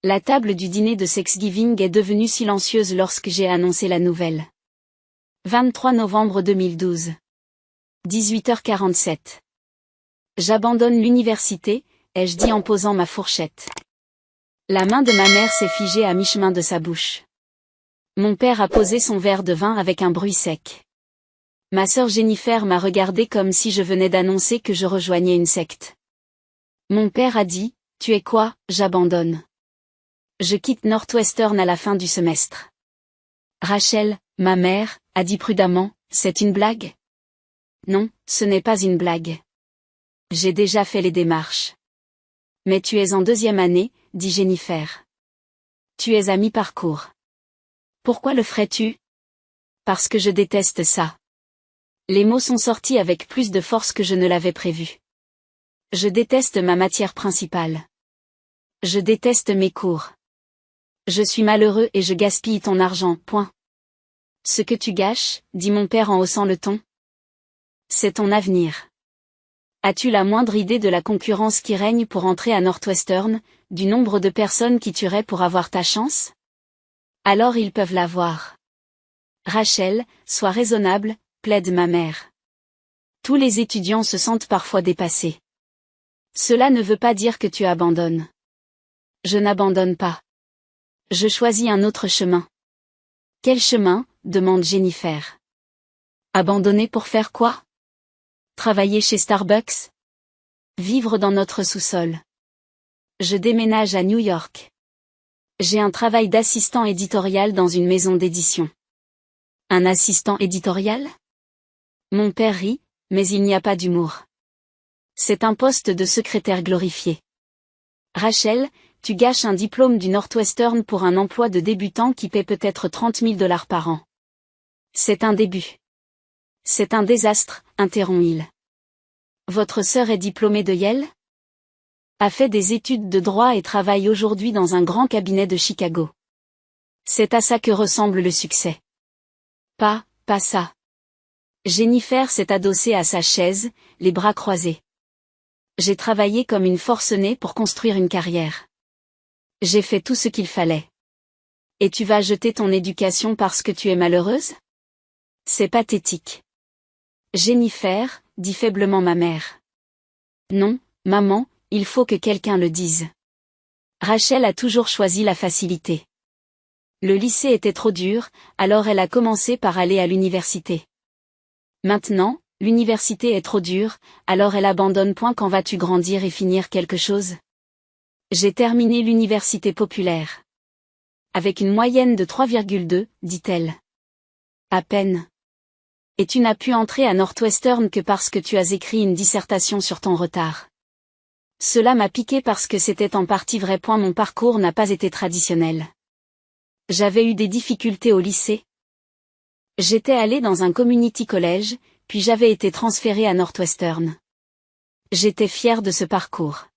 La table du dîner de Thanksgiving est devenue silencieuse lorsque j'ai annoncé la nouvelle. 23 novembre 2012. 18h47. J'abandonne l'université, ai-je dit en posant ma fourchette. La main de ma mère s'est figée à mi-chemin de sa bouche. Mon père a posé son verre de vin avec un bruit sec. Ma sœur Jennifer m'a regardé comme si je venais d'annoncer que je rejoignais une secte. Mon père a dit, « Tu es quoi, j'abandonne. Je quitte Northwestern à la fin du semestre. » Rachel, ma mère, a dit prudemment, « C'est une blague ?» Non, ce n'est pas une blague. J'ai déjà fait les démarches. Mais tu es en deuxième année, dit Jennifer. Tu es à mi-parcours. Pourquoi le ferais-tu? Parce que je déteste ça. Les mots sont sortis avec plus de force que je ne l'avais prévu. Je déteste ma matière principale. Je déteste mes cours. Je suis malheureux et je gaspille ton argent, point. Ce que tu gâches, dit mon père en haussant le ton. C'est ton avenir. As-tu la moindre idée de la concurrence qui règne pour entrer à Northwestern, du nombre de personnes qui tueraient pour avoir ta chance? Alors ils peuvent l'avoir. Rachel, sois raisonnable, plaide ma mère. Tous les étudiants se sentent parfois dépassés. Cela ne veut pas dire que tu abandonnes. Je n'abandonne pas. Je choisis un autre chemin. Quel chemin? Demande Jennifer. Abandonner pour faire quoi? Travailler chez Starbucks? Vivre dans notre sous-sol. Je déménage à New York. J'ai un travail d'assistant éditorial dans une maison d'édition. Un assistant éditorial? Mon père rit, mais il n'y a pas d'humour. C'est un poste de secrétaire glorifié. Rachel, tu gâches un diplôme du Northwestern pour un emploi de débutant qui paie peut-être 30 000 $ par an. C'est un début. C'est un désastre, interrompt-il. Votre sœur est diplômée de Yale? A fait des études de droit et travaille aujourd'hui dans un grand cabinet de Chicago. C'est à ça que ressemble le succès. Pas ça. Jennifer s'est adossée à sa chaise, les bras croisés. J'ai travaillé comme une forcenée pour construire une carrière. J'ai fait tout ce qu'il fallait. Et tu vas jeter ton éducation parce que tu es malheureuse? C'est pathétique. Jennifer, dit faiblement ma mère. Non, maman, il faut que quelqu'un le dise. Rachel a toujours choisi la facilité. Le lycée était trop dur, alors elle a commencé par aller à l'université. Maintenant, l'université est trop dure, alors elle abandonne. Quand vas-tu grandir et finir quelque chose? J'ai terminé l'université populaire. Avec une moyenne de 3,2, dit-elle. À peine. Et tu n'as pu entrer à Northwestern que parce que tu as écrit une dissertation sur ton retard. Cela m'a piqué parce que c'était en partie vrai. Mon parcours n'a pas été traditionnel. J'avais eu des difficultés au lycée. J'étais allé dans un community college, puis j'avais été transféré à Northwestern. J'étais fier de ce parcours.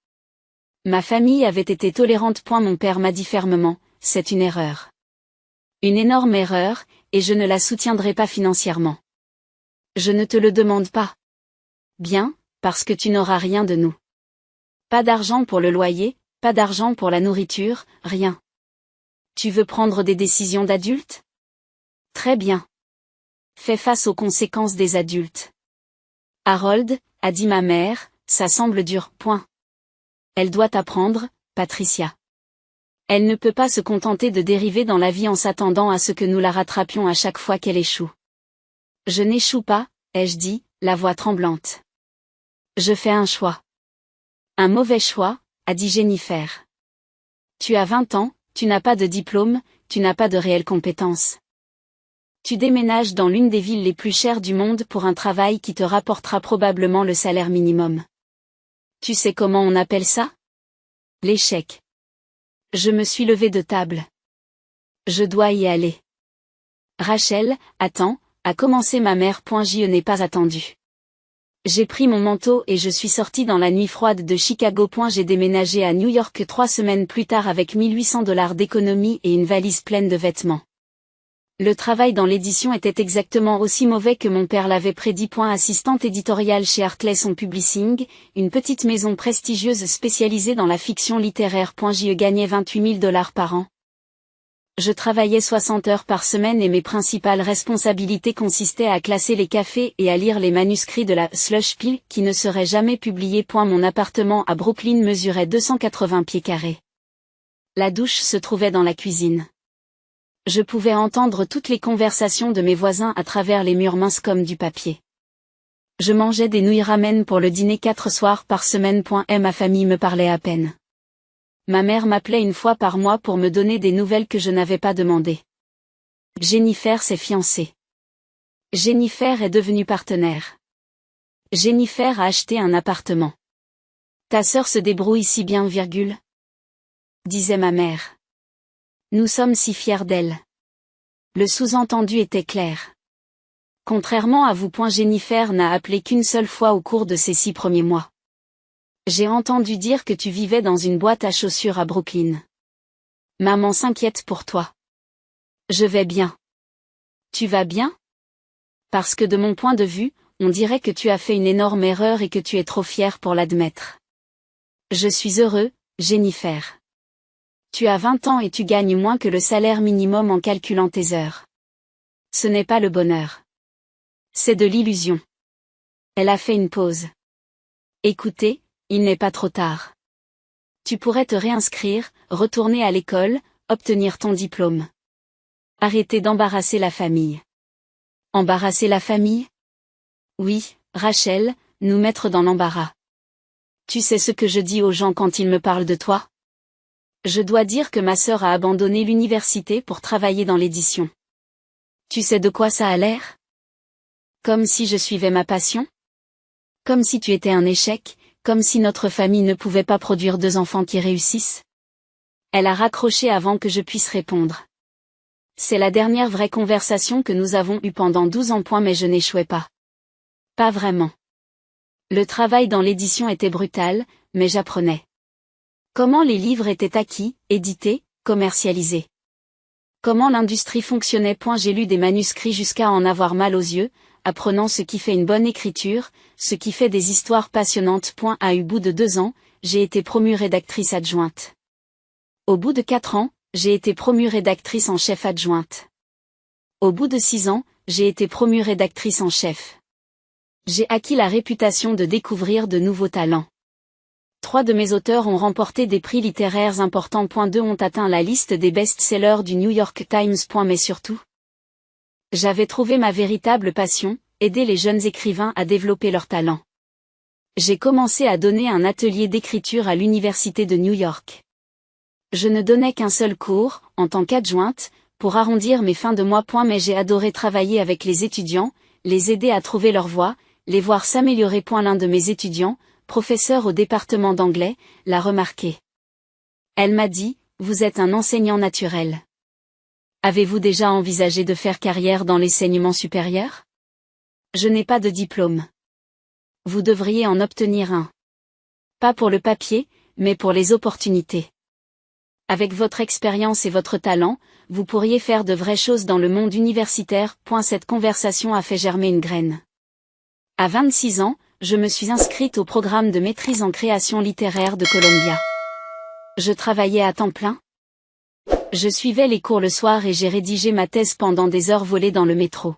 Ma famille avait été tolérante. Mon père m'a dit fermement, c'est une erreur. Une énorme erreur, et je ne la soutiendrai pas financièrement. Je ne te le demande pas. Bien, parce que tu n'auras rien de nous. Pas d'argent pour le loyer, pas d'argent pour la nourriture, rien. Tu veux prendre des décisions d'adulte? Très bien. Fais face aux conséquences des adultes. Harold, a dit ma mère, ça semble dur. Point. Elle doit apprendre, Patricia. Elle ne peut pas se contenter de dériver dans la vie en s'attendant à ce que nous la rattrapions à chaque fois qu'elle échoue. Je n'échoue pas, ai-je dit, la voix tremblante. Je fais un choix. Un mauvais choix, a dit Jennifer. Tu as 20 ans, tu n'as pas de diplôme, tu n'as pas de réelles compétences. Tu déménages dans l'une des villes les plus chères du monde pour un travail qui te rapportera probablement le salaire minimum. Tu sais comment on appelle ça? L'échec. Je me suis levée de table. Je dois y aller. Rachel, attends, a commencé ma mère. Je n'ai pas attendu. J'ai pris mon manteau et je suis sortie dans la nuit froide de Chicago. J'ai déménagé à New York 3 semaines plus tard avec 1 800 $ d'économie et une valise pleine de vêtements. Le travail dans l'édition était exactement aussi mauvais que mon père l'avait prédit. Assistante éditoriale chez Artleson Publishing, une petite maison prestigieuse spécialisée dans la fiction littéraire. J'y gagnais $28 000 par an. Je travaillais 60 heures par semaine et mes principales responsabilités consistaient à classer les cafés et à lire les manuscrits de la slush pile qui ne seraient jamais publiés. Mon appartement à Brooklyn mesurait 280 pieds carrés. La douche se trouvait dans la cuisine. Je pouvais entendre toutes les conversations de mes voisins à travers les murs minces comme du papier. Je mangeais des nouilles ramen pour le dîner 4 soirs par semaine. Et ma famille me parlait à peine. Ma mère m'appelait une fois par mois pour me donner des nouvelles que je n'avais pas demandées. Jennifer s'est fiancée. Jennifer est devenue partenaire. Jennifer a acheté un appartement. Ta sœur se débrouille si bien, disait ma mère. Nous sommes si fiers d'elle. Le sous-entendu était clair. Contrairement à vous, Jennifer n'a appelé qu'une seule fois au cours de ces 6 premiers mois. J'ai entendu dire que tu vivais dans une boîte à chaussures à Brooklyn. Maman s'inquiète pour toi. Je vais bien. Tu vas bien? Parce que de mon point de vue, on dirait que tu as fait une énorme erreur et que tu es trop fière pour l'admettre. Je suis heureux, Jennifer. Tu as 20 ans et tu gagnes moins que le salaire minimum en calculant tes heures. Ce n'est pas le bonheur. C'est de l'illusion. Elle a fait une pause. Écoutez, il n'est pas trop tard. Tu pourrais te réinscrire, retourner à l'école, obtenir ton diplôme. Arrêtez d'embarrasser la famille. Embarrasser la famille? Oui, Rachel, nous mettre dans l'embarras. Tu sais ce que je dis aux gens quand ils me parlent de toi? Je dois dire que ma sœur a abandonné l'université pour travailler dans l'édition. Tu sais de quoi ça a l'air? Comme si je suivais ma passion? Comme si tu étais un échec, comme si notre famille ne pouvait pas produire 2 enfants qui réussissent? Elle a raccroché avant que je puisse répondre. C'est la dernière vraie conversation que nous avons eue pendant 12 ans. Mais je n'échouais pas. Pas vraiment. Le travail dans l'édition était brutal, mais j'apprenais. Comment les livres étaient acquis, édités, commercialisés. Comment l'industrie fonctionnait. J'ai lu des manuscrits jusqu'à en avoir mal aux yeux, apprenant ce qui fait une bonne écriture, ce qui fait des histoires passionnantes. Au bout de 2 ans, j'ai été promue rédactrice adjointe. Au bout de 4 ans, j'ai été promue rédactrice en chef adjointe. Au bout de 6 ans, j'ai été promue rédactrice en chef. J'ai acquis la réputation de découvrir de nouveaux talents. 3 de mes auteurs ont remporté des prix littéraires importants. 2 ont atteint la liste des best-sellers du New York Times. Mais surtout, j'avais trouvé ma véritable passion, aider les jeunes écrivains à développer leur talent. J'ai commencé à donner un atelier d'écriture à l'université de New York. Je ne donnais qu'un seul cours, en tant qu'adjointe, pour arrondir mes fins de mois. Mais j'ai adoré travailler avec les étudiants, les aider à trouver leur voie, les voir s'améliorer. L'un de mes étudiants, professeur au département d'anglais, l'a remarqué. Elle m'a dit, vous êtes un enseignant naturel. Avez-vous déjà envisagé de faire carrière dans l'enseignement supérieur? Je n'ai pas de diplôme. Vous devriez en obtenir un. Pas pour le papier, mais pour les opportunités. Avec votre expérience et votre talent, vous pourriez faire de vraies choses dans le monde universitaire. Cette conversation a fait germer une graine. À 26 ans, je me suis inscrite au programme de maîtrise en création littéraire de Columbia. Je travaillais à temps plein. Je suivais les cours le soir et j'ai rédigé ma thèse pendant des heures volées dans le métro.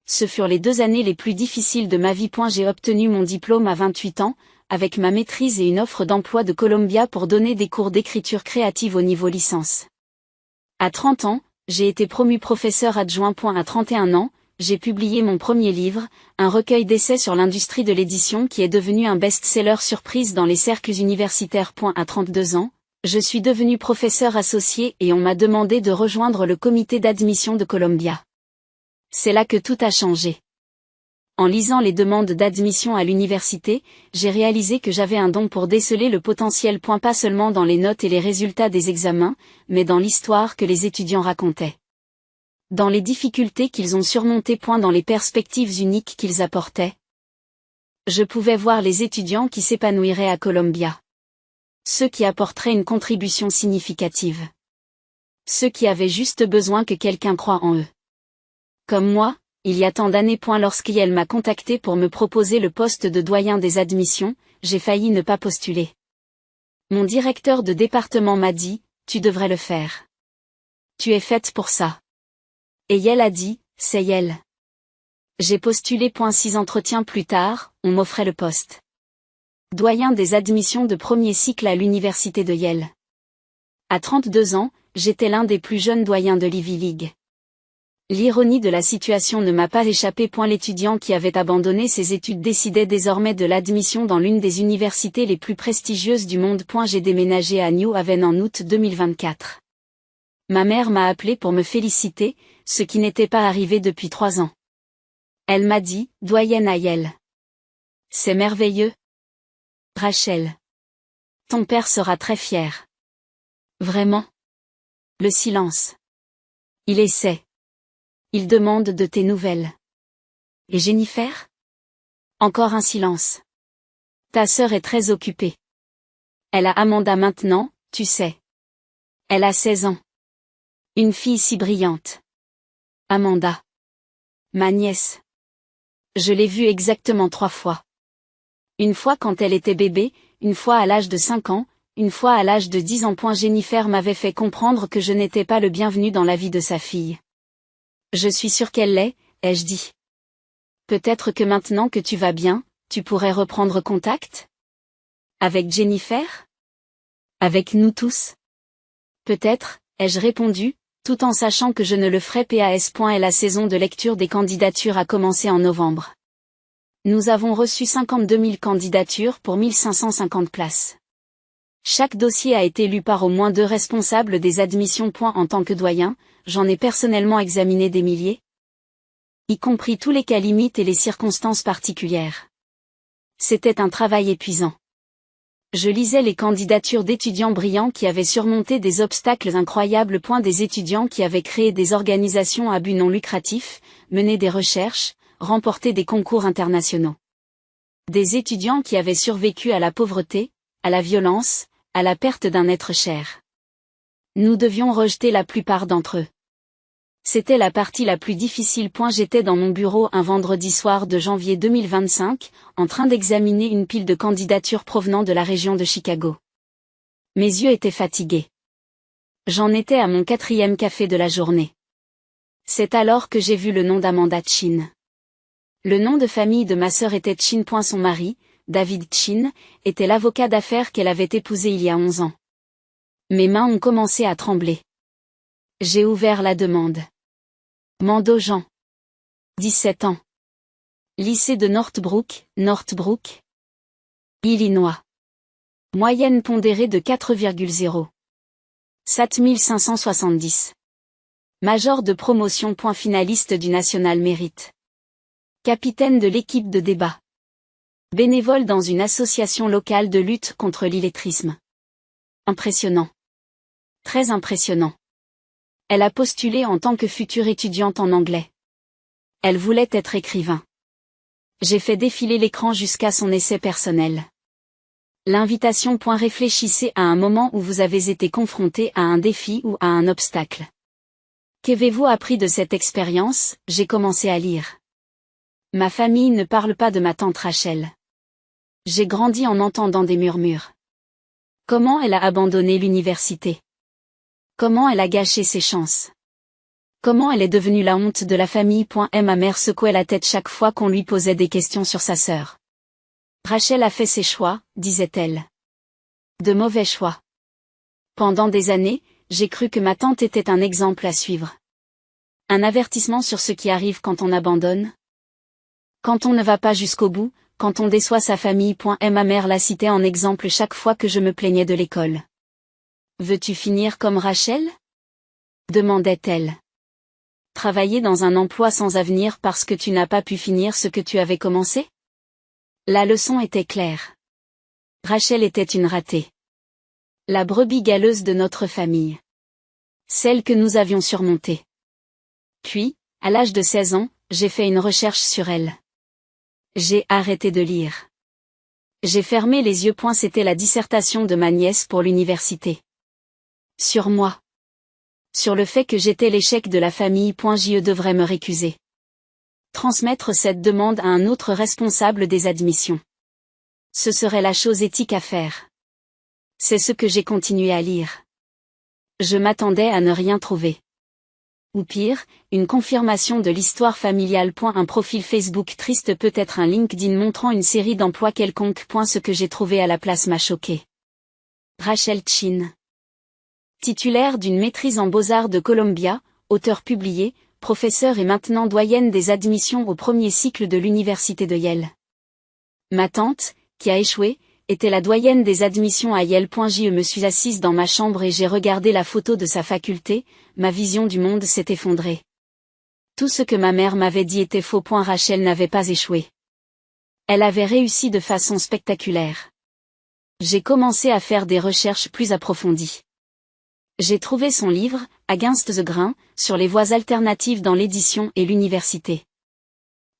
Ce furent les 2 années les plus difficiles de ma vie. J'ai obtenu mon diplôme à 28 ans, avec ma maîtrise et une offre d'emploi de Columbia pour donner des cours d'écriture créative au niveau licence. À 30 ans, j'ai été promu professeur adjoint. À 31 ans, j'ai publié mon premier livre, un recueil d'essais sur l'industrie de l'édition qui est devenu un best-seller surprise dans les cercles universitaires. À 32 ans, je suis devenu professeur associé et on m'a demandé de rejoindre le comité d'admission de Columbia. C'est là que tout a changé. En lisant les demandes d'admission à l'université, j'ai réalisé que j'avais un don pour déceler le potentiel. Pas seulement dans les notes et les résultats des examens, mais dans l'histoire que les étudiants racontaient. Dans les difficultés qu'ils ont surmontées. Dans les perspectives uniques qu'ils apportaient. Je pouvais voir les étudiants qui s'épanouiraient à Columbia. Ceux qui apporteraient une contribution significative. Ceux qui avaient juste besoin que quelqu'un croie en eux. Comme moi, il y a tant d'années. Lorsqu'elle m'a contacté pour me proposer le poste de doyen des admissions, j'ai failli ne pas postuler. Mon directeur de département m'a dit, tu devrais le faire. Tu es faite pour ça. Et elle a dit, c'est elle. J'ai postulé. 6 entretiens plus tard, on m'offrait le poste. Doyen des admissions de premier cycle à l'université de Yale. À 32 ans, j'étais l'un des plus jeunes doyens de l'Ivy League. L'ironie de la situation ne m'a pas échappé. L'étudiant qui avait abandonné ses études décidait désormais de l'admission dans l'une des universités les plus prestigieuses du monde. J'ai déménagé à New Haven en août 2024. Ma mère m'a appelé pour me féliciter, ce qui n'était pas arrivé depuis 3 ans. Elle m'a dit, doyenne à Yale. C'est merveilleux. Rachel. Ton père sera très fier. Vraiment? Le silence. Il essaie. Il demande de tes nouvelles. Et Jennifer? Encore un silence. Ta sœur est très occupée. Elle a Amanda maintenant, tu sais. Elle a 16 ans. Une fille si brillante. Amanda. Ma nièce. Je l'ai vue exactement 3 fois. Une fois quand elle était bébé, une fois à l'âge de 5 ans, une fois à l'âge de 10 ans. Jennifer m'avait fait comprendre que je n'étais pas le bienvenu dans la vie de sa fille. Je suis sûre qu'elle l'est, ai-je dit. Peut-être que maintenant que tu vas bien, tu pourrais reprendre contact? Avec Jennifer? Avec nous tous? Peut-être, ai-je répondu, tout en sachant que je ne le ferai pas. Et la saison de lecture des candidatures a commencé en novembre. Nous avons reçu 52 000 candidatures pour 1550 places. Chaque dossier a été lu par au moins 2 responsables des admissions. En tant que doyen, j'en ai personnellement examiné des milliers. Y compris tous les cas limites et les circonstances particulières. C'était un travail épuisant. Je lisais les candidatures d'étudiants brillants qui avaient surmonté des obstacles incroyables. Des étudiants qui avaient créé des organisations à but non lucratif, mené des recherches, remporté des concours internationaux. Des étudiants qui avaient survécu à la pauvreté, à la violence, à la perte d'un être cher. Nous devions rejeter la plupart d'entre eux. C'était la partie la plus difficile. J'étais dans mon bureau un vendredi soir de janvier 2025, en train d'examiner une pile de candidatures provenant de la région de Chicago. Mes yeux étaient fatigués. J'en étais à mon 4e café de la journée. C'est alors que j'ai vu le nom d'Amanda Chin. Le nom de famille de ma sœur était Chin. Son mari, David Chin, était l'avocat d'affaires qu'elle avait épousé il y a 11 ans. Mes mains ont commencé à trembler. J'ai ouvert la demande. Mando Jean. 17 ans. Lycée de Northbrook, Illinois. Moyenne pondérée de 4,0. 7570. Major de promotion. Finaliste du National Merit. Capitaine de l'équipe de débat. Bénévole dans une association locale de lutte contre l'illettrisme. Impressionnant. Très impressionnant. Elle a postulé en tant que future étudiante en anglais. Elle voulait être écrivain. J'ai fait défiler l'écran jusqu'à son essai personnel. L'invitation. Réfléchissez à un moment où vous avez été confronté à un défi ou à un obstacle. Qu'avez-vous appris de cette expérience? J'ai commencé à lire. Ma famille ne parle pas de ma tante Rachel. J'ai grandi en entendant des murmures. Comment elle a abandonné l'université? Comment elle a gâché ses chances? Comment elle est devenue la honte de la famille? Ma mère secouait la tête chaque fois qu'on lui posait des questions sur sa sœur. Rachel a fait ses choix, disait-elle. De mauvais choix. Pendant des années, j'ai cru que ma tante était un exemple à suivre. Un avertissement sur ce qui arrive quand on abandonne. Quand on ne va pas jusqu'au bout, quand on déçoit sa famille. Ma mère la citait en exemple chaque fois que je me plaignais de l'école. Veux-tu finir comme Rachel? Demandait-elle. Travailler dans un emploi sans avenir parce que tu n'as pas pu finir ce que tu avais commencé? La leçon était claire. Rachel était une ratée. La brebis galeuse de notre famille. Celle que nous avions surmontée. Puis, à l'âge de 16 ans, j'ai fait une recherche sur elle. J'ai arrêté de lire. J'ai fermé les yeux. C'était la dissertation de ma nièce pour l'université. Sur moi. Sur le fait que j'étais l'échec de la famille. Je devrais me récuser. Transmettre cette demande à un autre responsable des admissions. Ce serait la chose éthique à faire. C'est ce que j'ai continué à lire. Je m'attendais à ne rien trouver. Ou pire, une confirmation de l'histoire familiale. Un profil Facebook triste, peut-être un LinkedIn montrant une série d'emplois quelconque. Ce que j'ai trouvé à la place m'a choqué. Rachel Chin. Titulaire d'une maîtrise en beaux-arts de Columbia, auteure publiée, professeure et maintenant doyenne des admissions au premier cycle de l'université de Yale. Ma tante, qui a échoué, était la doyenne des admissions à Yale. Je me suis assise dans ma chambre et j'ai regardé la photo de sa faculté, ma vision du monde s'est effondrée. Tout ce que ma mère m'avait dit était faux. Rachel n'avait pas échoué. Elle avait réussi de façon spectaculaire. J'ai commencé à faire des recherches plus approfondies. J'ai trouvé son livre, Against the Grain, sur les voies alternatives dans l'édition et l'université.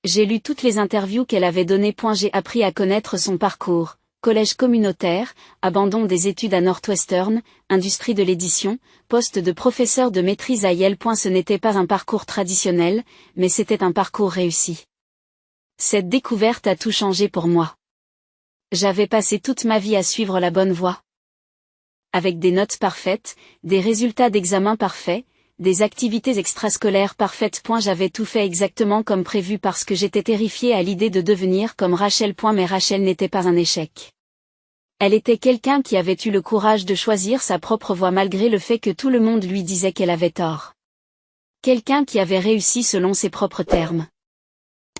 J'ai lu toutes les interviews qu'elle avait données. J'ai appris à connaître son parcours. Collège communautaire, abandon des études à Northwestern, industrie de l'édition, poste de professeur de maîtrise à Yale. Ce n'était pas un parcours traditionnel, mais c'était un parcours réussi. Cette découverte a tout changé pour moi. J'avais passé toute ma vie à suivre la bonne voie. Avec des notes parfaites, des résultats d'examen parfaits, des activités extrascolaires parfaites. J'avais tout fait exactement comme prévu parce que j'étais terrifiée à l'idée de devenir comme Rachel. Mais Rachel n'était pas un échec. Elle était quelqu'un qui avait eu le courage de choisir sa propre voie malgré le fait que tout le monde lui disait qu'elle avait tort. Quelqu'un qui avait réussi selon ses propres termes.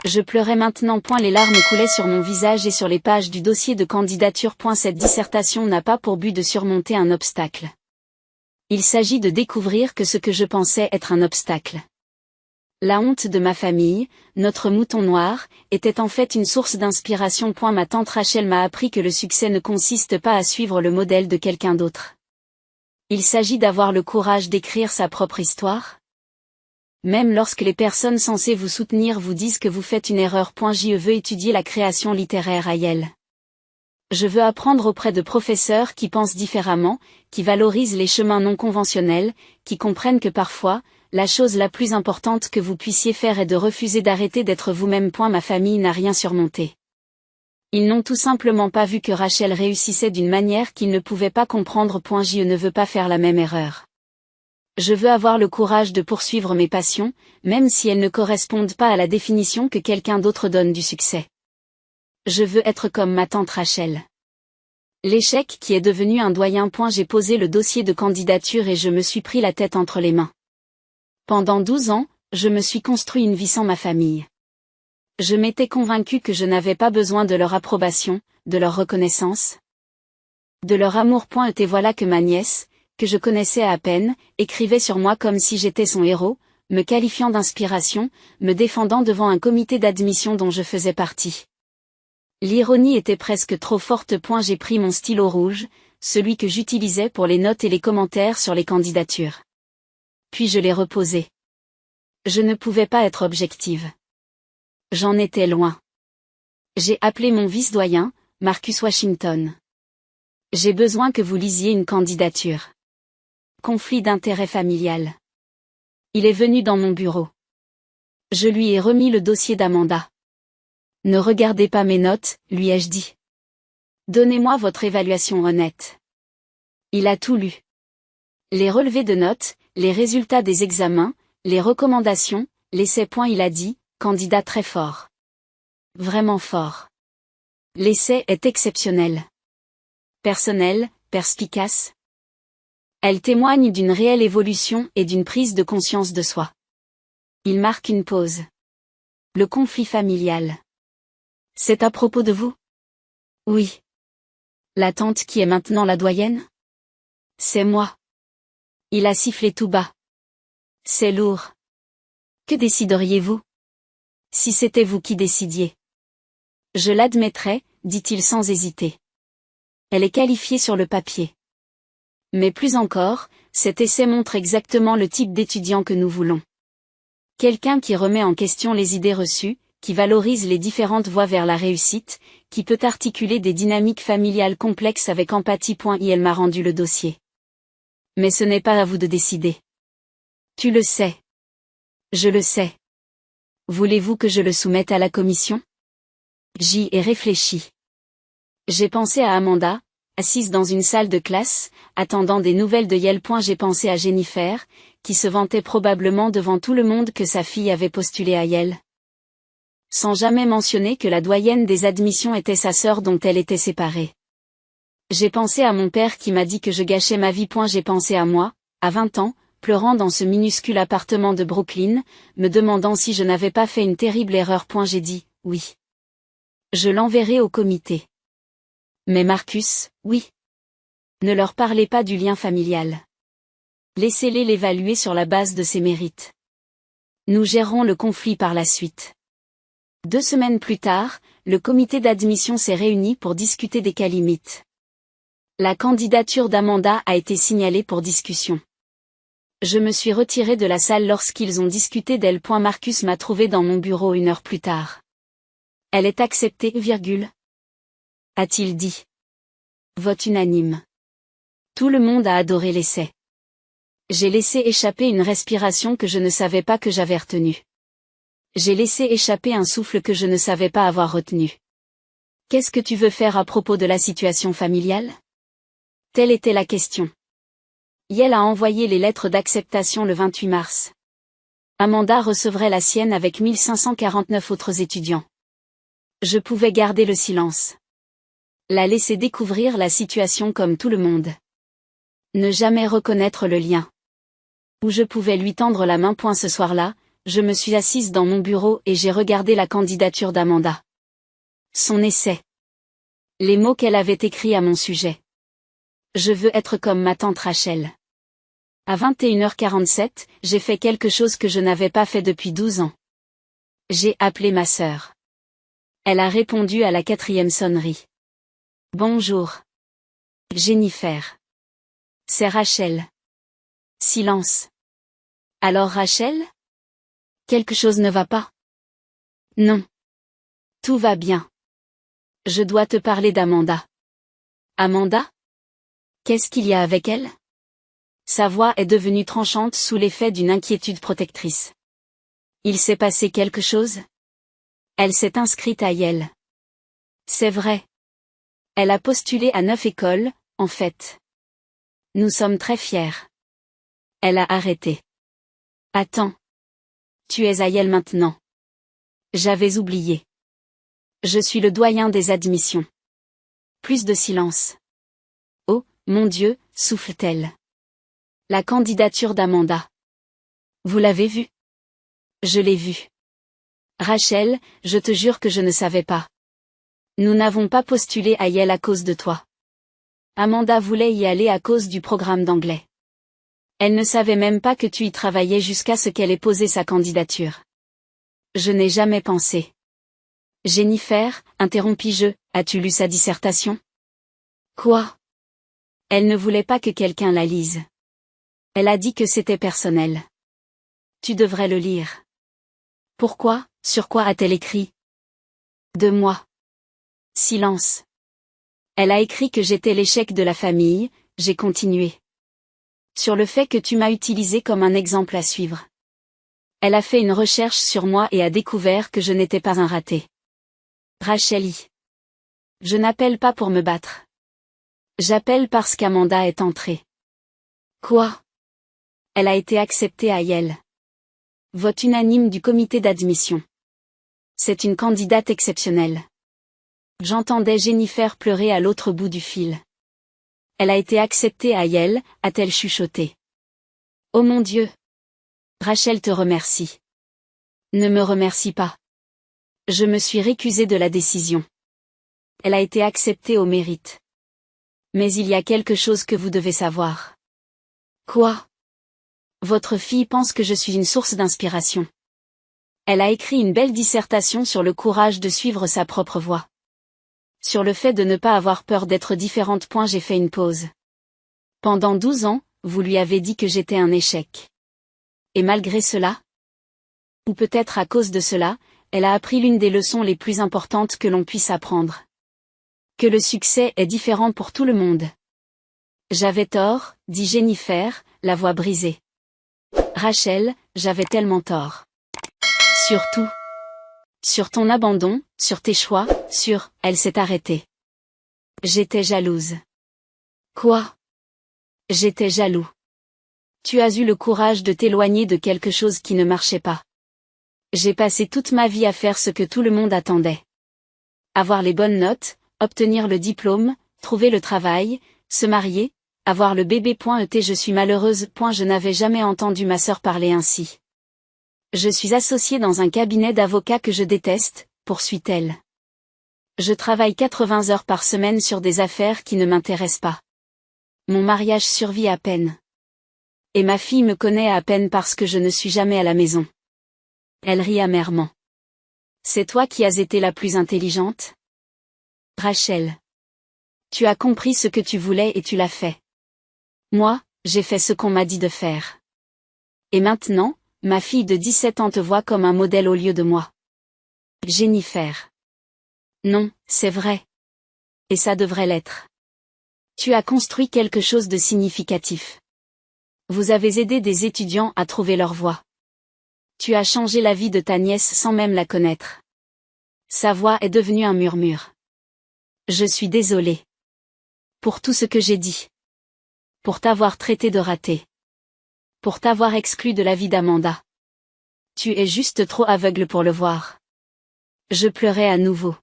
Je pleurais maintenant. Les larmes coulaient sur mon visage et sur les pages du dossier de candidature. Cette dissertation n'a pas pour but de surmonter un obstacle. Il s'agit de découvrir que ce que je pensais être un obstacle. La honte de ma famille, notre mouton noir, était en fait une source d'inspiration. Ma tante Rachel m'a appris que le succès ne consiste pas à suivre le modèle de quelqu'un d'autre. Il s'agit d'avoir le courage d'écrire sa propre histoire. Même lorsque les personnes censées vous soutenir vous disent que vous faites une erreur. Je veux étudier la création littéraire à Yale. Je veux apprendre auprès de professeurs qui pensent différemment, qui valorisent les chemins non conventionnels, qui comprennent que parfois, la chose la plus importante que vous puissiez faire est de refuser d'arrêter d'être vous-même. Ma famille n'a rien surmonté. Ils n'ont tout simplement pas vu que Rachel réussissait d'une manière qu'ils ne pouvaient pas comprendre. Je ne veux pas faire la même erreur. Je veux avoir le courage de poursuivre mes passions, même si elles ne correspondent pas à la définition que quelqu'un d'autre donne du succès. Je veux être comme ma tante Rachel. L'échec qui est devenu un doyen. J'ai posé le dossier de candidature et je me suis pris la tête entre les mains. Pendant 12 ans, je me suis construit une vie sans ma famille. Je m'étais convaincue que je n'avais pas besoin de leur approbation, de leur reconnaissance, de leur amour. Et voilà que ma nièce, que je connaissais à peine, écrivait sur moi comme si j'étais son héros, me qualifiant d'inspiration, me défendant devant un comité d'admission dont je faisais partie. L'ironie était presque trop forte. J'ai pris mon stylo rouge, celui que j'utilisais pour les notes et les commentaires sur les candidatures. Puis je l'ai reposé. Je ne pouvais pas être objective. J'en étais loin. J'ai appelé mon vice-doyen, Marcus Washington. J'ai besoin que vous lisiez une candidature. Conflit d'intérêt familial. Il est venu dans mon bureau. Je lui ai remis le dossier d'Amanda. Ne regardez pas mes notes, lui ai-je dit. Donnez-moi votre évaluation honnête. Il a tout lu. Les relevés de notes, les résultats des examens, les recommandations, l'essai. Il a dit, candidat très fort. Vraiment fort. L'essai est exceptionnel. Personnel, perspicace. Elle témoigne d'une réelle évolution et d'une prise de conscience de soi. Il marque une pause. Le conflit familial. C'est à propos de vous? Oui. La tante qui est maintenant la doyenne? C'est moi. Il a sifflé tout bas. C'est lourd. Que décideriez-vous? Si c'était vous qui décidiez. Je l'admettrais, dit-il sans hésiter. Elle est qualifiée sur le papier. Mais plus encore, cet essai montre exactement le type d'étudiant que nous voulons. Quelqu'un qui remet en question les idées reçues, qui valorise les différentes voies vers la réussite, qui peut articuler des dynamiques familiales complexes avec empathie. Elle m'a rendu le dossier. Mais ce n'est pas à vous de décider. Tu le sais. Je le sais. Voulez-vous que je le soumette à la commission? J'y ai réfléchi. J'ai pensé à Amanda, assise dans une salle de classe, attendant des nouvelles de Yale. J'ai pensé à Jennifer, qui se vantait probablement devant tout le monde que sa fille avait postulé à Yale. Sans jamais mentionner que la doyenne des admissions était sa sœur dont elle était séparée. J'ai pensé à mon père qui m'a dit que je gâchais ma vie. J'ai pensé à moi, à 20 ans, pleurant dans ce minuscule appartement de Brooklyn, me demandant si je n'avais pas fait une terrible erreur. J'ai dit, oui. Je l'enverrai au comité. Mais Marcus, oui. Ne leur parlez pas du lien familial. Laissez-les l'évaluer sur la base de ses mérites. Nous gérerons le conflit par la suite. 2 semaines plus tard, le comité d'admission s'est réuni pour discuter des cas limites. La candidature d'Amanda a été signalée pour discussion. Je me suis retiré de la salle lorsqu'ils ont discuté d'elle. Marcus m'a trouvé dans mon bureau 1 heure plus tard. Elle est acceptée, a-t-il dit. Vote unanime. Tout le monde a adoré l'essai. J'ai laissé échapper une respiration que je ne savais pas que j'avais retenue. J'ai laissé échapper un souffle que je ne savais pas avoir retenu. Qu'est-ce que tu veux faire à propos de la situation familiale? Telle était la question. Yale a envoyé les lettres d'acceptation le 28 mars. Amanda recevrait la sienne avec 1549 autres étudiants. Je pouvais garder le silence. La laisser découvrir la situation comme tout le monde. Ne jamais reconnaître le lien. Où je pouvais lui tendre la main. Ce soir-là, je me suis assise dans mon bureau et j'ai regardé la candidature d'Amanda. Son essai. Les mots qu'elle avait écrits à mon sujet. Je veux être comme ma tante Rachel. À 21h47, j'ai fait quelque chose que je n'avais pas fait depuis 12 ans. J'ai appelé ma sœur. Elle a répondu à la 4e sonnerie. Bonjour. Jennifer. C'est Rachel. Silence. Alors Rachel? Quelque chose ne va pas? Non. Tout va bien. Je dois te parler d'Amanda. Amanda? Qu'est-ce qu'il y a avec elle? Sa voix est devenue tranchante sous l'effet d'une inquiétude protectrice. Il s'est passé quelque chose? Elle s'est inscrite à Yale. C'est vrai. Elle a postulé à 9 écoles, en fait. Nous sommes très fiers. Elle a arrêté. Attends. Tu es à Yale maintenant. J'avais oublié. Je suis le doyen des admissions. Plus de silence. Oh, mon Dieu, souffle-t-elle. La candidature d'Amanda. Vous l'avez vue? Je l'ai vue. Rachel, je te jure que je ne savais pas. Nous n'avons pas postulé à Yale à cause de toi. Amanda voulait y aller à cause du programme d'anglais. Elle ne savait même pas que tu y travaillais jusqu'à ce qu'elle ait posé sa candidature. Je n'ai jamais pensé. Jennifer, interrompis-je, as-tu lu sa dissertation? Quoi? Elle ne voulait pas que quelqu'un la lise. Elle a dit que c'était personnel. Tu devrais le lire. Pourquoi? Sur quoi a-t-elle écrit? De moi. Silence. Elle a écrit que j'étais l'échec de la famille, j'ai continué. Sur le fait que tu m'as utilisé comme un exemple à suivre. Elle a fait une recherche sur moi et a découvert que je n'étais pas un raté. Rachel. Je n'appelle pas pour me battre. J'appelle parce qu'Amanda est entrée. Quoi? Elle a été acceptée à Yale. Vote unanime du comité d'admission. C'est une candidate exceptionnelle. J'entendais Jennifer pleurer à l'autre bout du fil. Elle a été acceptée à Yale, a-t-elle chuchoté. Oh mon Dieu! Rachel te remercie. Ne me remercie pas. Je me suis récusée de la décision. Elle a été acceptée au mérite. Mais il y a quelque chose que vous devez savoir. Quoi? Votre fille pense que je suis une source d'inspiration. Elle a écrit une belle dissertation sur le courage de suivre sa propre voie. Sur le fait de ne pas avoir peur d'être différente. J'ai fait une pause. Pendant 12 ans, vous lui avez dit que j'étais un échec. Et malgré cela? Ou peut-être à cause de cela, elle a appris l'une des leçons les plus importantes que l'on puisse apprendre. Que le succès est différent pour tout le monde. J'avais tort, dit Jennifer, la voix brisée. Rachel, j'avais tellement tort. Surtout. Sur ton abandon, sur tes choix, elle s'est arrêtée. J'étais jalouse. Quoi? J'étais jaloux. Tu as eu le courage de t'éloigner de quelque chose qui ne marchait pas. J'ai passé toute ma vie à faire ce que tout le monde attendait. Avoir les bonnes notes, obtenir le diplôme, trouver le travail, se marier, avoir le bébé. Je suis malheureuse. Je n'avais jamais entendu ma sœur parler ainsi. Je suis associée dans un cabinet d'avocats que je déteste, poursuit-elle. Je travaille 80 heures par semaine sur des affaires qui ne m'intéressent pas. Mon mariage survit à peine. Et ma fille me connaît à peine parce que je ne suis jamais à la maison. Elle rit amèrement. C'est toi qui as été la plus intelligente? Rachel. Tu as compris ce que tu voulais et tu l'as fait. Moi, j'ai fait ce qu'on m'a dit de faire. Et maintenant, ma fille de 17 ans te voit comme un modèle au lieu de moi. Jennifer. Non, c'est vrai. Et ça devrait l'être. Tu as construit quelque chose de significatif. Vous avez aidé des étudiants à trouver leur voie. Tu as changé la vie de ta nièce sans même la connaître. Sa voix est devenue un murmure. Je suis désolée. Pour tout ce que j'ai dit. Pour t'avoir traité de raté. Pour t'avoir exclu de la vie d'Amanda. Tu es juste trop aveugle pour le voir. Je pleurais à nouveau.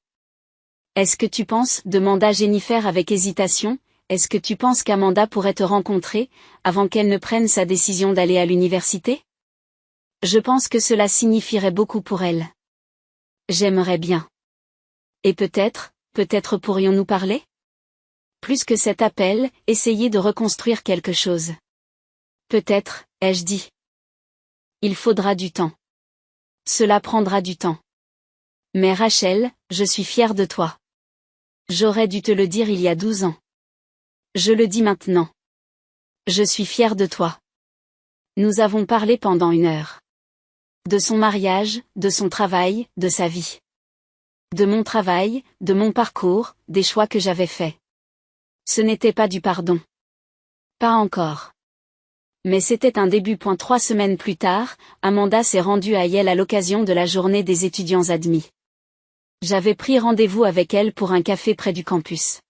Est-ce que tu penses, demanda Jennifer avec hésitation, est-ce que tu penses qu'Amanda pourrait te rencontrer, avant qu'elle ne prenne sa décision d'aller à l'université? Je pense que cela signifierait beaucoup pour elle. J'aimerais bien. Et peut-être pourrions-nous parler? Plus que cet appel, essayer de reconstruire quelque chose. Peut-être, ai-je dit. Il faudra du temps. Cela prendra du temps. Mais Rachel, je suis fière de toi. J'aurais dû te le dire il y a 12 ans. Je le dis maintenant. Je suis fière de toi. Nous avons parlé pendant 1 heure. De son mariage, de son travail, de sa vie. De mon travail, de mon parcours, des choix que j'avais faits. Ce n'était pas du pardon. Pas encore. Mais c'était un début. 3 semaines plus tard, Amanda s'est rendue à Yale à l'occasion de la journée des étudiants admis. J'avais pris rendez-vous avec elle pour un café près du campus.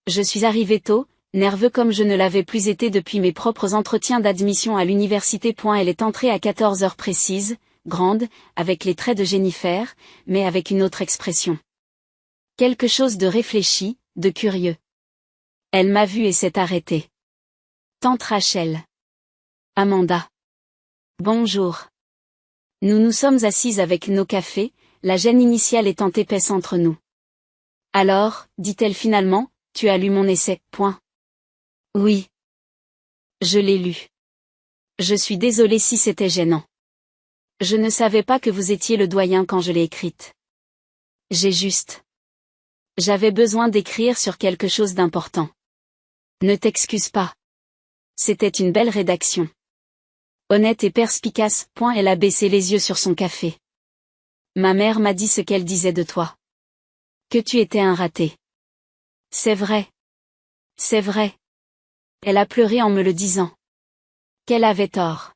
Je suis arrivé tôt, nerveux comme je ne l'avais plus été depuis mes propres entretiens d'admission à l'université. Elle est entrée à 14 heures précises, grande, avec les traits de Jennifer, mais avec une autre expression. Quelque chose de réfléchi, de curieux. Elle m'a vu et s'est arrêtée. Tante Rachel. Amanda. Bonjour. Nous nous sommes assises avec nos cafés, la gêne initiale étant épaisse entre nous. Alors, dit-elle finalement, tu as lu mon essai, point. Oui. Je l'ai lu. Je suis désolée si c'était gênant. Je ne savais pas que vous étiez le doyen quand je l'ai écrite. J'avais besoin d'écrire sur quelque chose d'important. Ne t'excuse pas. C'était une belle rédaction. Honnête et perspicace. Elle a baissé les yeux sur son café. Ma mère m'a dit ce qu'elle disait de toi. Que tu étais un raté. C'est vrai. C'est vrai. Elle a pleuré en me le disant. Qu'elle avait tort.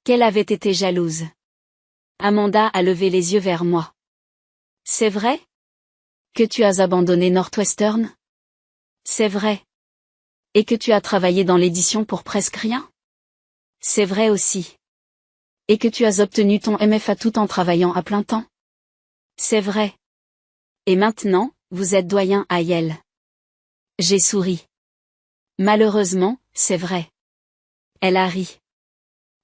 Qu'elle avait été jalouse. Amanda a levé les yeux vers moi. C'est vrai? Que tu as abandonné Northwestern? C'est vrai. Et que tu as travaillé dans l'édition pour presque rien? C'est vrai aussi. Et que tu as obtenu ton MFA tout en travaillant à plein temps? C'est vrai. Et maintenant, vous êtes doyen à Yale. J'ai souri. Malheureusement, c'est vrai. Elle a ri.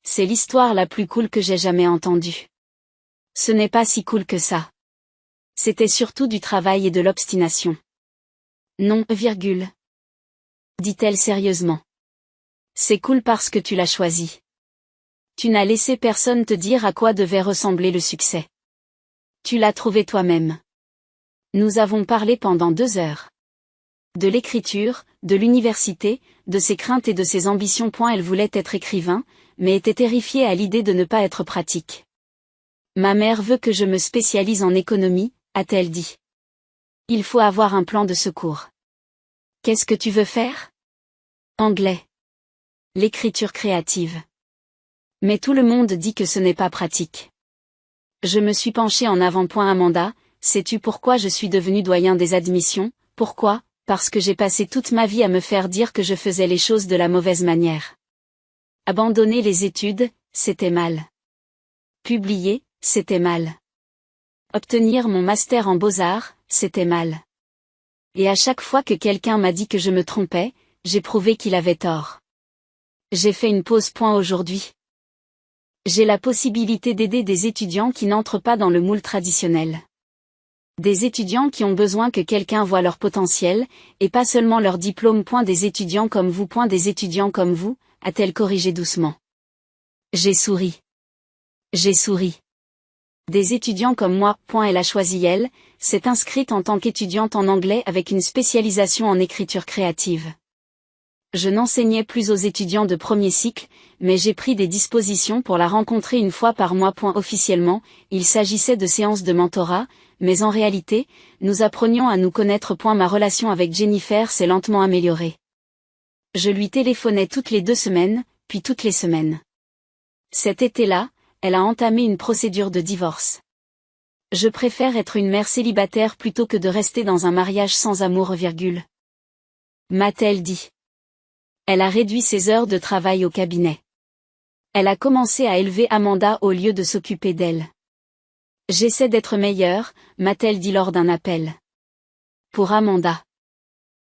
C'est l'histoire la plus cool que j'ai jamais entendue. Ce n'est pas si cool que ça. C'était surtout du travail et de l'obstination. Non, dit-elle sérieusement. C'est cool parce que tu l'as choisi. Tu n'as laissé personne te dire à quoi devait ressembler le succès. Tu l'as trouvé toi-même. Nous avons parlé pendant 2 heures. De l'écriture, de l'université, de ses craintes et de ses ambitions. Elle voulait être écrivain, mais était terrifiée à l'idée de ne pas être pratique. Ma mère veut que je me spécialise en économie, a-t-elle dit. Il faut avoir un plan de secours. Qu'est-ce que tu veux faire? Anglais. L'écriture créative. Mais tout le monde dit que ce n'est pas pratique. Je me suis penchée en avant. Amanda, sais-tu pourquoi je suis devenue doyen des admissions? Pourquoi? Parce que j'ai passé toute ma vie à me faire dire que je faisais les choses de la mauvaise manière. Abandonner les études, c'était mal. Publier, c'était mal. Obtenir mon master en beaux-arts, c'était mal. Et à chaque fois que quelqu'un m'a dit que je me trompais, j'ai prouvé qu'il avait tort. J'ai fait une pause. Aujourd'hui. J'ai la possibilité d'aider des étudiants qui n'entrent pas dans le moule traditionnel. Des étudiants qui ont besoin que quelqu'un voie leur potentiel, et pas seulement leur diplôme. Des étudiants comme vous. Des étudiants comme vous, a-t-elle corrigé doucement. J'ai souri. J'ai souri. Des étudiants comme moi. Elle a choisi elle, s'est inscrite en tant qu'étudiante en anglais avec une spécialisation en écriture créative. Je n'enseignais plus aux étudiants de premier cycle, mais j'ai pris des dispositions pour la rencontrer une fois par mois. Officiellement, il s'agissait de séances de mentorat, mais en réalité, nous apprenions à nous connaître. Ma relation avec Jennifer s'est lentement améliorée. Je lui téléphonais toutes les 2 semaines, puis toutes les semaines. Cet été-là, elle a entamé une procédure de divorce. Je préfère être une mère célibataire plutôt que de rester dans un mariage sans amour. M'a-t-elle dit. Elle a réduit ses heures de travail au cabinet. Elle a commencé à élever Amanda au lieu de s'occuper d'elle. J'essaie d'être meilleure, m'a-t-elle dit lors d'un appel. Pour Amanda.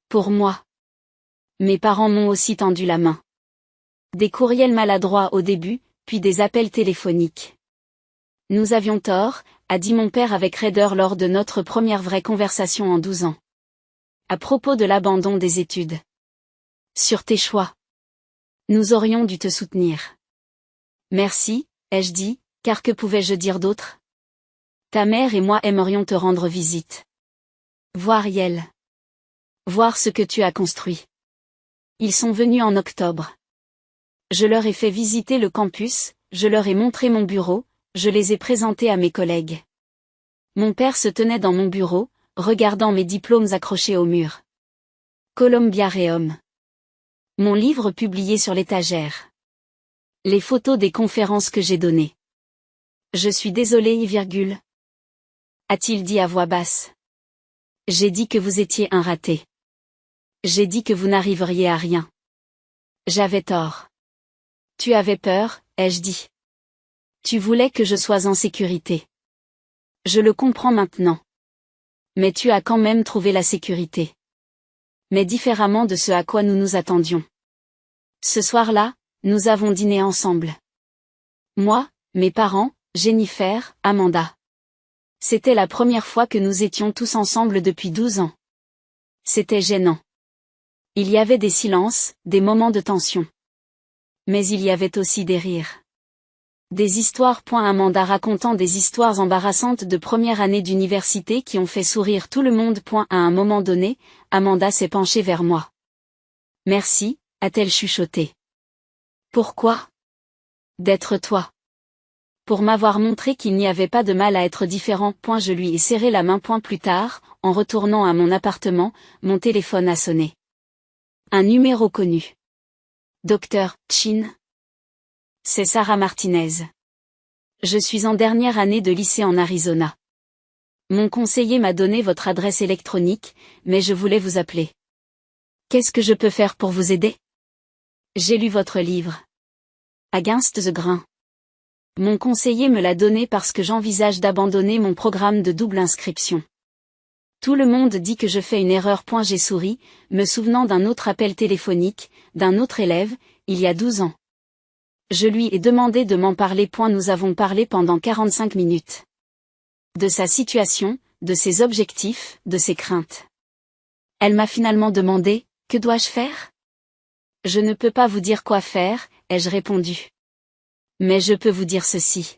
Pour moi. Mes parents m'ont aussi tendu la main. Des courriels maladroits au début, puis des appels téléphoniques. Nous avions tort, a dit mon père avec raideur lors de notre première vraie conversation en 12 ans. À propos de l'abandon des études. Sur tes choix. Nous aurions dû te soutenir. Merci, ai-je dit, car que pouvais-je dire d'autre? Ta mère et moi aimerions te rendre visite. Voir Yel. Voir ce que tu as construit. Ils sont venus en octobre. Je leur ai fait visiter le campus, je leur ai montré mon bureau, je les ai présentés à mes collègues. Mon père se tenait dans mon bureau, regardant mes diplômes accrochés au mur. Columbiareum. Mon livre publié sur l'étagère. Les photos des conférences que j'ai données. Je suis désolé, a-t-il dit à voix basse. J'ai dit que vous étiez un raté. J'ai dit que vous n'arriveriez à rien. J'avais tort. Tu avais peur, ai-je dit. Tu voulais que je sois en sécurité. Je le comprends maintenant. Mais tu as quand même trouvé la sécurité. Mais différemment de ce à quoi nous nous attendions. Ce soir-là, nous avons dîné ensemble. Moi, mes parents, Jennifer, Amanda. C'était la première fois que nous étions tous ensemble depuis 12 ans. C'était gênant. Il y avait des silences, des moments de tension. Mais il y avait aussi des rires. Des histoires. Amanda racontant des histoires embarrassantes de première année d'université qui ont fait sourire tout le monde. À un moment donné, Amanda s'est penchée vers moi. Merci, a-t-elle chuchoté. Pourquoi? D'être toi. Pour m'avoir montré qu'il n'y avait pas de mal à être différent. Je lui ai serré la main. Plus tard, en retournant à mon appartement, mon téléphone a sonné. Un numéro connu. Docteur Chin. C'est Sarah Martinez. Je suis en dernière année de lycée en Arizona. Mon conseiller m'a donné votre adresse électronique, mais je voulais vous appeler. Qu'est-ce que je peux faire pour vous aider? J'ai lu votre livre. Against the Grain. Mon conseiller me l'a donné parce que j'envisage d'abandonner mon programme de double inscription. Tout le monde dit que je fais une erreur. J'ai souri, me souvenant d'un autre appel téléphonique, d'un autre élève, il y a 12 ans. Je lui ai demandé de m'en parler. Nous avons parlé pendant 45 minutes. De sa situation, de ses objectifs, de ses craintes. Elle m'a finalement demandé, que dois-je faire? Je ne peux pas vous dire quoi faire, ai-je répondu. Mais je peux vous dire ceci.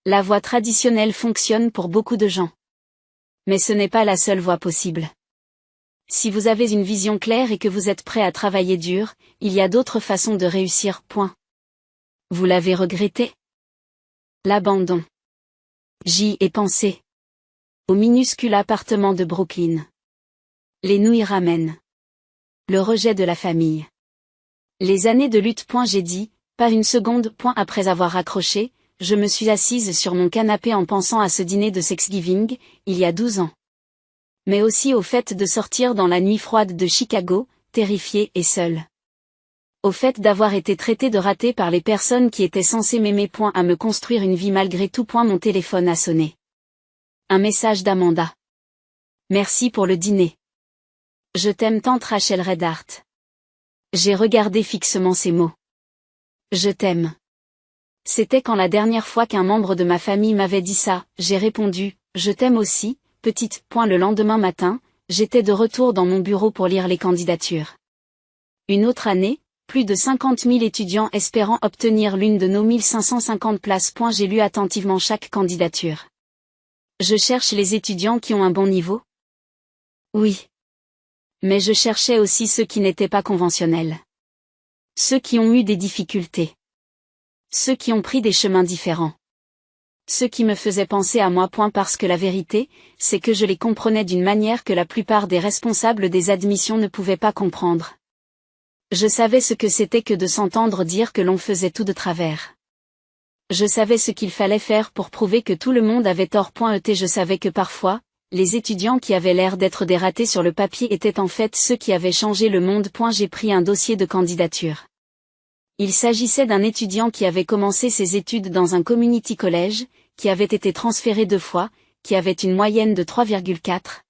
La voie traditionnelle fonctionne pour beaucoup de gens. Mais ce n'est pas la seule voie possible. Si vous avez une vision claire et que vous êtes prêt à travailler dur, il y a d'autres façons de réussir. Vous l'avez regretté? L'abandon. J'y ai pensé. Au minuscule appartement de Brooklyn. Les nouilles ramen. Le rejet de la famille. Les années de lutte. J'ai dit, Pas une seconde. Après avoir raccroché, je me suis assise sur mon canapé en pensant à ce dîner de Thanksgiving, il y a 12 ans. Mais aussi au fait de sortir dans la nuit froide de Chicago, terrifiée et seule. Au fait d'avoir été traitée de ratée par les personnes qui étaient censées m'aimer. À me construire une vie malgré tout. Mon téléphone a sonné. Un message d'Amanda. Merci pour le dîner. Je t'aime tant, Rachel Redhart. J'ai regardé fixement ces mots. Je t'aime. C'était quand la dernière fois qu'un membre de ma famille m'avait dit ça, j'ai répondu, je t'aime aussi, petite. Le lendemain matin, j'étais de retour dans mon bureau pour lire les candidatures. Une autre année, plus de 50 000 étudiants espérant obtenir l'une de nos 1550 places. J'ai lu attentivement chaque candidature. Je cherche les étudiants qui ont un bon niveau? Oui. Mais je cherchais aussi ceux qui n'étaient pas conventionnels. Ceux qui ont eu des difficultés. Ceux qui ont pris des chemins différents. Ceux qui me faisaient penser à moi. Parce que la vérité, c'est que je les comprenais d'une manière que la plupart des responsables des admissions ne pouvaient pas comprendre. Je savais ce que c'était que de s'entendre dire que l'on faisait tout de travers. Je savais ce qu'il fallait faire pour prouver que tout le monde avait tort. Je savais que parfois, les étudiants qui avaient l'air d'être des ratés sur le papier étaient en fait ceux qui avaient changé le monde. J'ai pris un dossier de candidature. Il s'agissait d'un étudiant qui avait commencé ses études dans un community college, qui avait été transféré 2 fois, qui avait une moyenne de 3,4.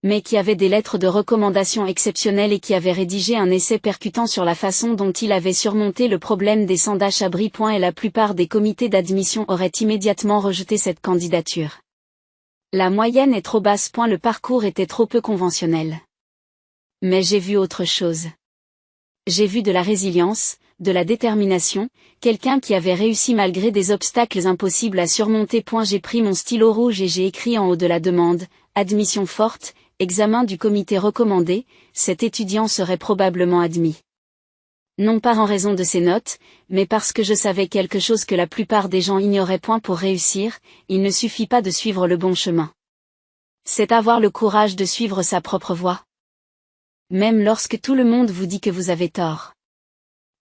Mais qui avait des lettres de recommandation exceptionnelles et qui avait rédigé un essai percutant sur la façon dont il avait surmonté le problème des sans-abri. Et la plupart des comités d'admission auraient immédiatement rejeté cette candidature. La moyenne est trop basse. Le parcours était trop peu conventionnel. Mais j'ai vu autre chose. J'ai vu de la résilience, de la détermination, quelqu'un qui avait réussi malgré des obstacles impossibles à surmonter. J'ai pris mon stylo rouge et j'ai écrit en haut de la demande, admission forte, examen du comité recommandé, cet étudiant serait probablement admis. Non pas en raison de ses notes, mais parce que je savais quelque chose que la plupart des gens ignoraient. Pour réussir, il ne suffit pas de suivre le bon chemin. C'est avoir le courage de suivre sa propre voie. Même lorsque tout le monde vous dit que vous avez tort.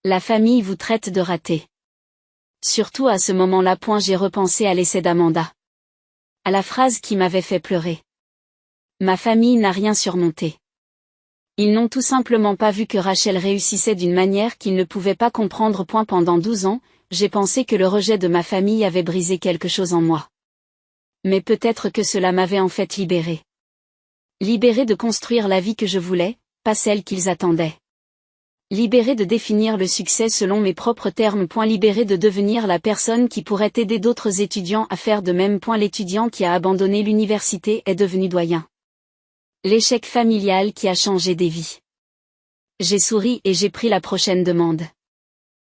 La famille vous traite de raté. Surtout à ce moment-là. J'ai repensé à l'essai d'Amanda. À la phrase qui m'avait fait pleurer. Ma famille n'a rien surmonté. Ils n'ont tout simplement pas vu que Rachel réussissait d'une manière qu'ils ne pouvaient pas comprendre. Pendant 12 ans, j'ai pensé que le rejet de ma famille avait brisé quelque chose en moi. Mais peut-être que cela m'avait en fait libérée. Libérée de construire la vie que je voulais, pas celle qu'ils attendaient. Libérée de définir le succès selon mes propres termes. Libérée de devenir la personne qui pourrait aider d'autres étudiants à faire de même. L'étudiant qui a abandonné l'université est devenu doyen. L'échec familial qui a changé des vies. J'ai souri et j'ai pris la prochaine demande.